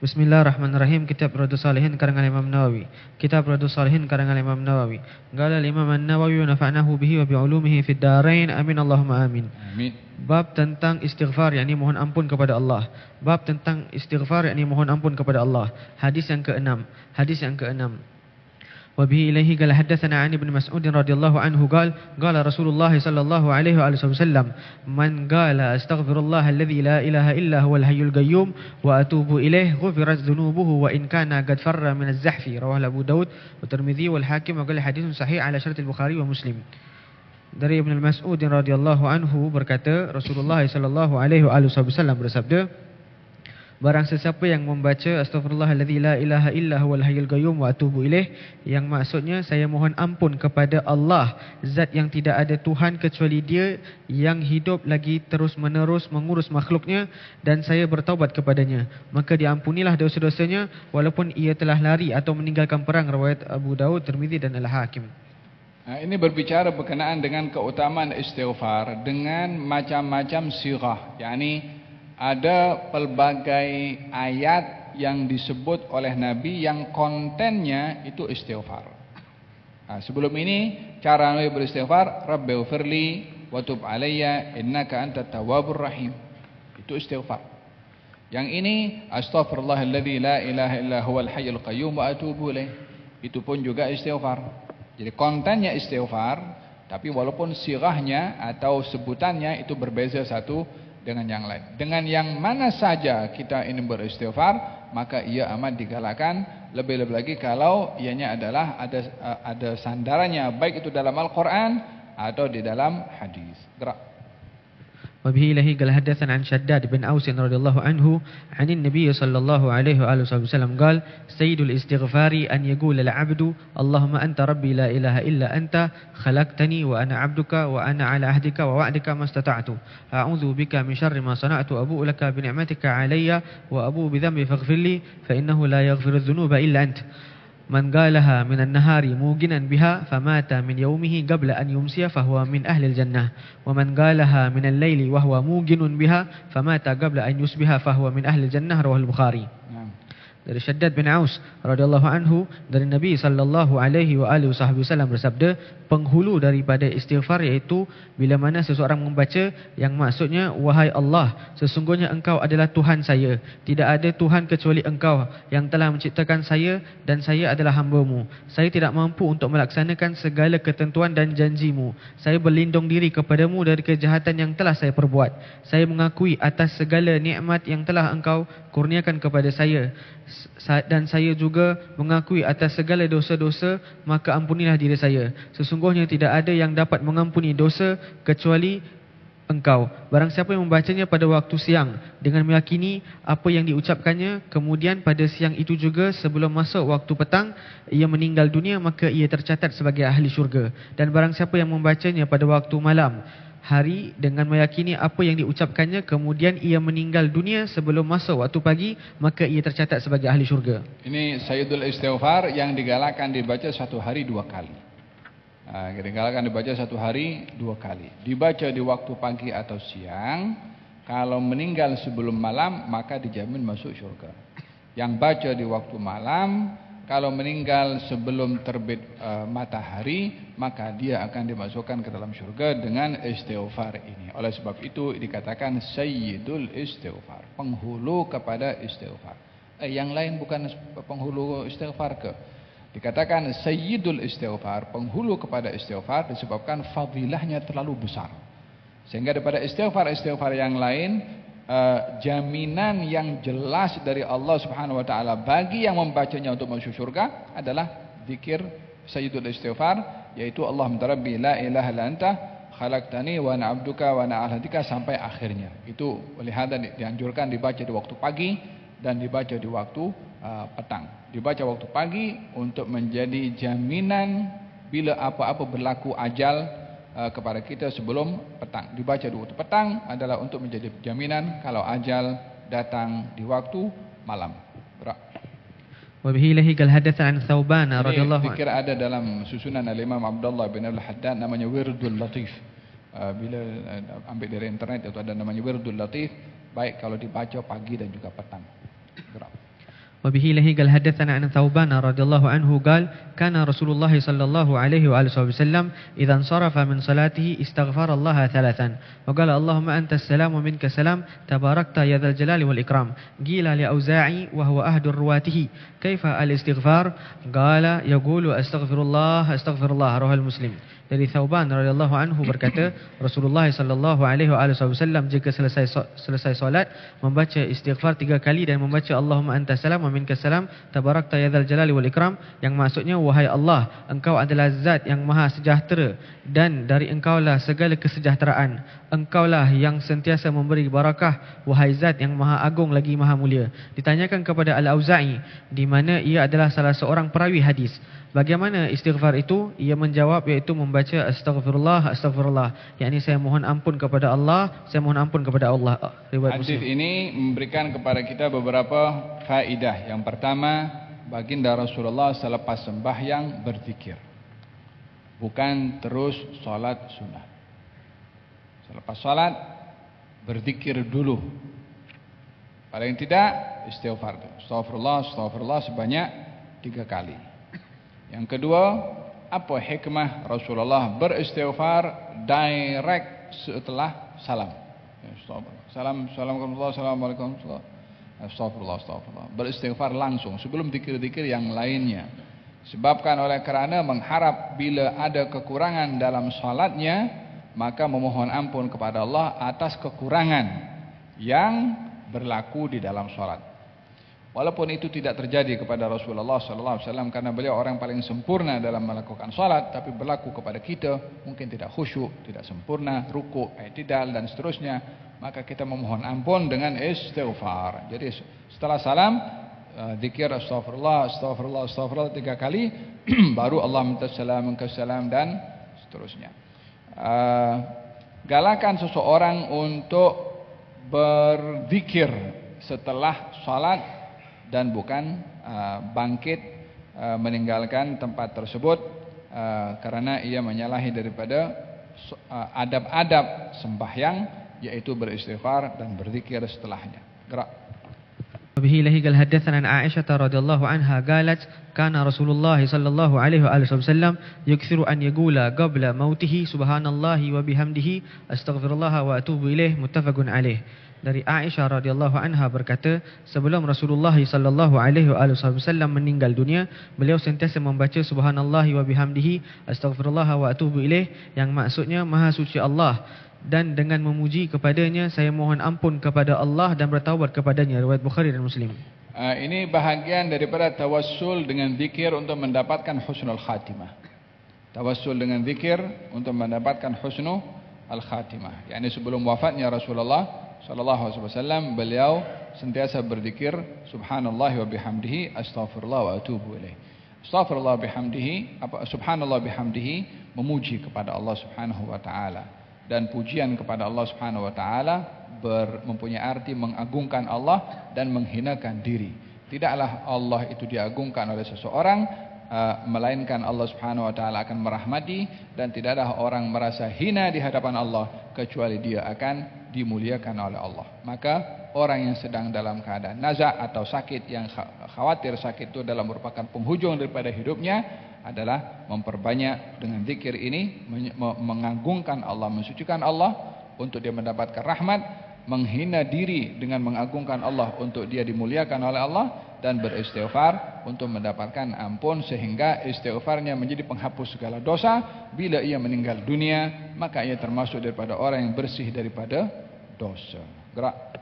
Bismillahirrahmanirrahim. Kitab Riyadhus Shalihin karangan Imam Nawawi. Kitab Riyadhus Shalihin karangan Imam Nawawi. Qala al-Imam An-Nawawi wa nafa'nahu bihi wa bi'ulumihi fid dharain. Amin Allahumma amin. Amin. Bab tentang istighfar, yakni mohon ampun kepada Allah. Bab tentang istighfar, yakni mohon ampun kepada Allah. Hadis yang ke-6. وبه إليه قال حدثنا عن ابن مسعود رضي الله عنه قال قال رسول الله صلى الله عليه وسلم من قال استغفر الله الذي لا إله إلا هو الحي القيوم وأتوب إليه غفرت ذنوبه وإن كان قد فر من الزحف. رواه أبو داود والترمذي والحاكم وقال حديث صحيح على شرط البخاري ومسلم. Dari Ibn Mas'ud radhiyallahu anhu berkata, Rasulullah sallallahu alaihi wasallam bersabda, barang sesiapa yang membaca astaghfirullahalladzi la ilaha illa huwal hayyul qayyum wa atubu ilaih, yang maksudnya saya mohon ampun kepada Allah, zat yang tidak ada Tuhan kecuali Dia, yang hidup lagi terus menerus mengurus makhluknya, dan saya bertaubat kepadanya, maka diampunilah dosa-dosanya walaupun ia telah lari atau meninggalkan perang. Riwayat Abu Daud, Tirmizi dan Al-Hakim. Ini berbicara berkenaan dengan keutamaan istighfar dengan macam-macam sirah, yakni ada pelbagai ayat yang disebut oleh Nabi yang kontennya itu istighfar. Sebelum ini cara Nabi beristighfar, Rabbighfirli wa tub alayya innaka antat tawwabur rahim. Itu istighfar. Yang ini astaghfirullahalladzi la ilaha illa huwal hayyul qayyum wa atubu ilaih. Itu pun juga istighfar. Jadi kontennya istighfar, tapi walaupun sirahnya atau sebutannya itu berbeza satu dengan yang lain. Dengan yang mana saja kita ingin beristighfar, maka ia amat digalakkan, lebih-lebih lagi kalau ianya adalah ada sandarannya, baik itu dalam Al-Quran atau di dalam hadis. Gerak. وبه إليه قال حدثنا عن شداد بن أوس رضي الله عنه عن النبي صلى الله عليه وآله وسلم قال سيد الاستغفار أن يقول العبد اللهم أنت ربي لا إله إلا أنت خلقتني وأنا عبدك وأنا على عهدك ووعدك ما استطعت أعوذ بك من شر ما صنعت أبوء لك بنعمتك علي وأبوء بذنبي فاغفر لي فإنه لا يغفر الذنوب إلا أنت من قالها من النهار موقنا بها فمات من يومه قبل أن يمسي فهو من أهل الجنة ومن قالها من الليل وهو موقن بها فمات قبل أن يصبح فهو من أهل الجنة. رواه البخاري. Dari Shaddad bin Aus radhiyallahu anhu, dari Nabi sallallahu alaihi wasallam bersabda, penghulu daripada istighfar iaitu bila mana seseorang membaca yang maksudnya, wahai Allah, sesungguhnya Engkau adalah Tuhan saya, tidak ada Tuhan kecuali Engkau yang telah menciptakan saya dan saya adalah hamba-Mu. Saya tidak mampu untuk melaksanakan segala ketentuan dan janji-Mu. Saya berlindung diri kepadamu dari kejahatan yang telah saya perbuat. Saya mengakui atas segala nikmat yang telah Engkau kurniakan kepada saya, dan saya juga mengakui atas segala dosa-dosa, maka ampunilah diri saya. Sesungguhnya tidak ada yang dapat mengampuni dosa kecuali Engkau. Barang siapa yang membacanya pada waktu siang dengan meyakini apa yang diucapkannya, kemudian pada siang itu juga sebelum masuk waktu petang ia meninggal dunia, maka ia tercatat sebagai ahli syurga. Dan barang siapa yang membacanya pada waktu malam hari dengan meyakini apa yang diucapkannya, kemudian ia meninggal dunia sebelum masuk waktu pagi, maka ia tercatat sebagai ahli syurga. Ini Sayyidul Istighfar yang digalakkan dibaca satu hari 2 kali. Digalakkan dibaca satu hari 2 kali. Dibaca di waktu pagi atau siang. Kalau meninggal sebelum malam, maka dijamin masuk syurga. Yang baca di waktu malam, kalau meninggal sebelum terbit matahari, maka dia akan dimasukkan ke dalam syurga dengan istighfar ini. Oleh sebab itu dikatakan Sayyidul Istighfar, penghulu kepada istighfar. Yang lain bukan penghulu istighfar ke? Dikatakan Sayyidul Istighfar, penghulu kepada istighfar, disebabkan fadilahnya terlalu besar. Sehingga daripada istighfar-istighfar yang lain, jaminan yang jelas dari Allah Subhanahu wa taala bagi yang membacanya untuk masuk surga adalah zikir Sayyidul Istighfar, yaitu Allahumma rabbi la ilaha illa anta khalaqtani wa ana 'abduka wa ana 'ala ahdika sampai akhirnya. Itu oleh hada dianjurkan dibaca di waktu pagi dan dibaca di waktu petang. Dibaca waktu pagi untuk menjadi jaminan bila apa-apa berlaku ajal kepada kita sebelum petang. Dibaca di waktu petang adalah untuk menjadi jaminan kalau ajal datang di waktu malam. Wabihi ilahi qal hadatsan an Thauban radhiyallahu anhu. Zikir ada dalam susunan Al-Imam Abdullah bin Al-Haddad, namanya Wirdul Latif. Bila ambil dari internet itu ada namanya Wirdul Latif, baik kalau dibaca pagi dan juga petang. وبه له قال حدثنا عن ثوبان رضي الله عنه قال كان رسول الله صلى الله عليه وآله وسلم إذا انصرف من صلاته استغفر الله ثلاثا وقال اللهم أنت السلام ومنك السلام تباركت يا ذا الجلال والإكرام. قيل لأوزاعي وهو أحد رواته كيف الاستغفار قال يقول أستغفر الله رواه المسلم. Dari Thauban radhiyallahu anhu berkata Rasulullah sallallahu alaihi wasallam jika selesai solat membaca istighfar 3 kali dan membaca Allahumma antas salam wa minkas salam tabarakta ya dzal jalali wal ikram, yang maksudnya wahai Allah engkau adalah zat yang maha sejahtera dan dari engkaulah segala kesejahteraan, engkaulah yang sentiasa memberi barakah, wahai zat yang maha agung lagi maha mulia. Ditanyakan kepada Al-Auza'i di mana ia adalah salah seorang perawi hadis, bagaimana istighfar itu? Ia menjawab iaitu membaca astagfirullah, yakni saya mohon ampun kepada Allah, saya mohon ampun kepada Allah. Riwayat Hadis Muslim. ini memberikan kepada kita beberapa faedah. Yang pertama, baginda Rasulullah selepas sembahyang berzikir, bukan terus salat sunnah. Selepas salat berzikir dulu, paling tidak istighfar, astagfirullah sebanyak 3 kali. Yang kedua, apa hikmah Rasulullah beristighfar direct setelah salam? Assalamualaikum. Astagfirullah. Beristighfar langsung sebelum zikir-zikir yang lainnya. Sebabkan oleh kerana mengharap bila ada kekurangan dalam salatnya, maka memohon ampun kepada Allah atas kekurangan yang berlaku di dalam salat. Walaupun itu tidak terjadi kepada Rasulullah SAW karena beliau orang paling sempurna dalam melakukan salat, tapi berlaku kepada kita mungkin tidak khusyuk, tidak sempurna, rukuk, i'tidal dan seterusnya, maka kita memohon ampun dengan istighfar. Jadi setelah salam zikir astagfirullah 3 kali baru Allah minta salam dan seterusnya. Galakan seseorang untuk berzikir setelah salat dan bukan bangkit meninggalkan tempat tersebut karena ia menyalahi daripada adab-adab sembahyang, yaitu beristighfar dan berzikir setelahnya. Gerak. وبه له قال حدثنا عن عائشة رضي الله عنها قالت كان رسول الله صلى الله عليه وآله وسلم يكثر أن يقول قبل موته سبحان الله وبحمده أستغفر الله وأتوب إليه متفق عليه. Dari Aisyah radhiyallahu anha berkata, sebelum Rasulullah sallallahu alaihi wasallam meninggal dunia, beliau sentiasa membaca subhanallah wa bihamdihi astaghfirullah wa atubu ilaih, yang maksudnya maha suci Allah dan dengan memuji kepadanya saya mohon ampun kepada Allah dan bertaubat kepadanya. Riwayat Bukhari dan Muslim. Ini bahagian daripada tawassul dengan zikir untuk mendapatkan husnul khatimah. Tawassul dengan zikir untuk mendapatkan husnul khatimah. Yani sebelum wafatnya Rasulullah sallallahu alaihi wasallam, beliau sentiasa berzikir subhanallah wa bihamdihi astaghfirullah wa atubu ilaih. Astaghfirullah bihamdihi, subhanallah bihamdihi, memuji kepada Allah Subhanahu wa taala, dan pujian kepada Allah Subhanahu wa taala mempunyai arti mengagungkan Allah dan menghinakan diri. Tidaklah Allah itu diagungkan oleh seseorang melainkan Allah Subhanahu wa taala akan merahmati, dan tidaklah orang merasa hina di hadapan Allah kecuali dia akan dimuliakan oleh Allah. Maka orang yang sedang dalam keadaan naza' atau sakit, yang khawatir sakit itu adalah merupakan penghujung daripada hidupnya, adalah memperbanyak dengan zikir ini, mengagungkan Allah, mensucikan Allah untuk dia mendapatkan rahmat, menghina diri dengan mengagungkan Allah untuk dia dimuliakan oleh Allah, dan beristighfar untuk mendapatkan ampun, sehingga istighfarnya menjadi penghapus segala dosa. Bila ia meninggal dunia, maka ia termasuk daripada orang yang bersih daripada dosa. Gerak.